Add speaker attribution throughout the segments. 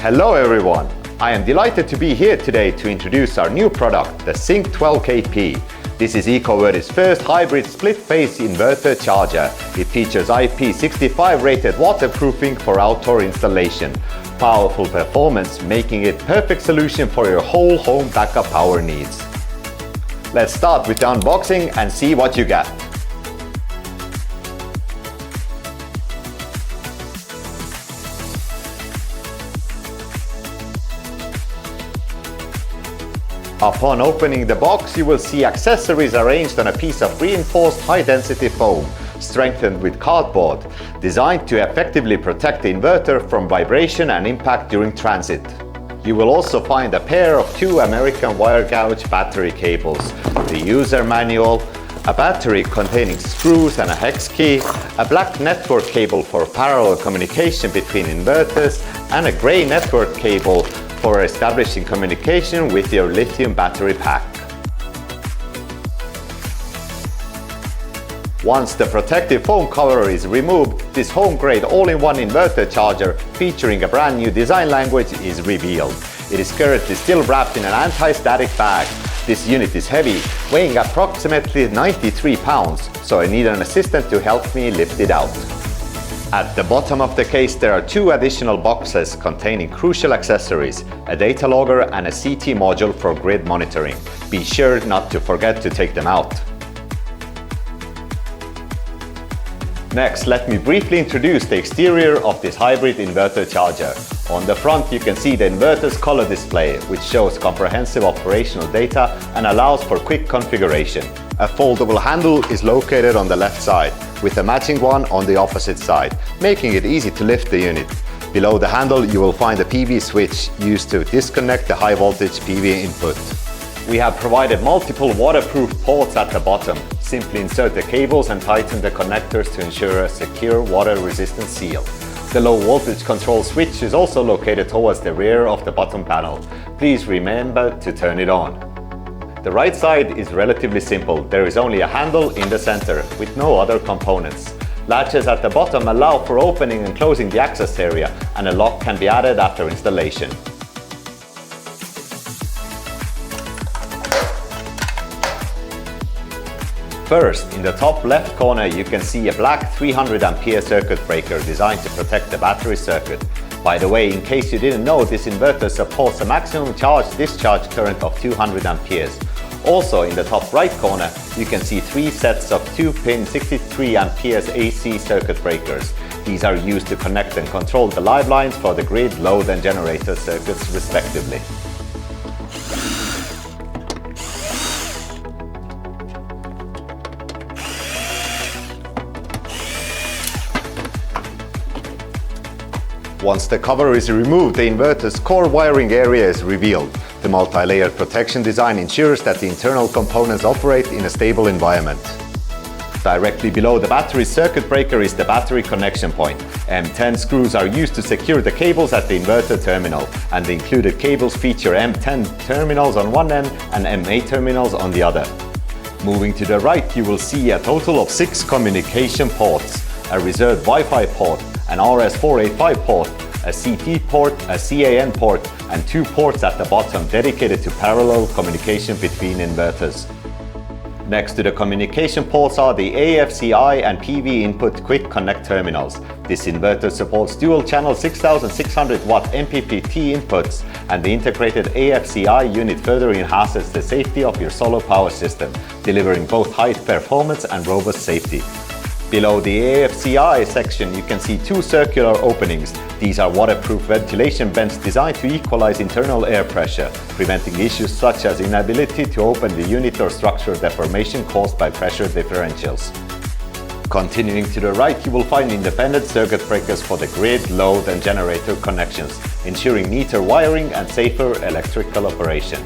Speaker 1: Hello everyone! I am delighted to be here today to introduce our new product, the Synch 12KP. This is EcoVerdi's first hybrid split-phase inverter charger. It features IP65 rated waterproofing for outdoor installation. Powerful performance, making it perfect solution for your whole home backup power needs. Let's start with the unboxing and see what you get. Upon opening the box, you will see accessories arranged on a piece of reinforced high-density foam, strengthened with cardboard, designed to effectively protect the inverter from vibration and impact during transit. You will also find a pair of 2 American wire gauge battery cables, the user manual, a battery containing screws and a hex key, a black network cable for parallel communication between inverters, and a grey network cable for establishing communication with your lithium battery pack. Once the protective foam cover is removed, this home-grade all-in-one inverter charger featuring a brand new design language is revealed. It is currently still wrapped in an anti-static bag. This unit is heavy, weighing approximately 93 pounds, so I need an assistant to help me lift it out. At the bottom of the case there are 2 additional boxes containing crucial accessories, a data logger and a CT module for grid monitoring. Be sure not to forget to take them out. Next, let me briefly introduce the exterior of this hybrid inverter charger. On the front you can see the inverter's color display, which shows comprehensive operational data and allows for quick configuration. A foldable handle is located on the left side, with a matching one on the opposite side, making it easy to lift the unit. Below the handle you will find a PV switch used to disconnect the high voltage PV input. We have provided multiple waterproof ports at the bottom. Simply insert the cables and tighten the connectors to ensure a secure water-resistant seal. The low voltage control switch is also located towards the rear of the bottom panel. Please remember to turn it on. The right side is relatively simple. There is only a handle in the center, with no other components. Latches at the bottom allow for opening and closing the access area, and a lock can be added after installation. First, in the top left corner you can see a black 300 ampere circuit breaker designed to protect the battery circuit. By the way, in case you didn't know, this inverter supports a maximum charge-discharge current of 200 amperes. Also, in the top right corner, you can see 3 sets of 2-pin 63 amperes AC circuit breakers. These are used to connect and control the live lines for the grid, load and generator circuits respectively. Once the cover is removed, the inverter's core wiring area is revealed. The multi-layered protection design ensures that the internal components operate in a stable environment. Directly below the battery circuit breaker is the battery connection point. M10 screws are used to secure the cables at the inverter terminal, and the included cables feature M10 terminals on one end and M8 terminals on the other. Moving to the right, you will see a total of 6 communication ports, a reserved Wi-Fi port, an RS485 port, a CT port, a CAN port, and 2 ports at the bottom dedicated to parallel communication between inverters. Next to the communication ports are the AFCI and PV input quick connect terminals. This inverter supports dual channel 6600 watt MPPT inputs, and the integrated AFCI unit further enhances the safety of your solar power system, delivering both high performance and robust safety. Below the AFCI section you can see 2 circular openings. These are waterproof ventilation vents designed to equalize internal air pressure, preventing issues such as inability to open the unit or structural deformation caused by pressure differentials. Continuing to the right, you will find independent circuit breakers for the grid, load and generator connections, ensuring neater wiring and safer electrical operation.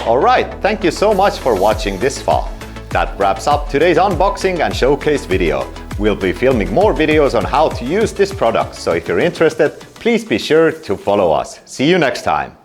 Speaker 1: Alright, thank you so much for watching this far. That wraps up today's unboxing and showcase video. We'll be filming more videos on how to use this product, so if you're interested, please be sure to follow us. See you next time.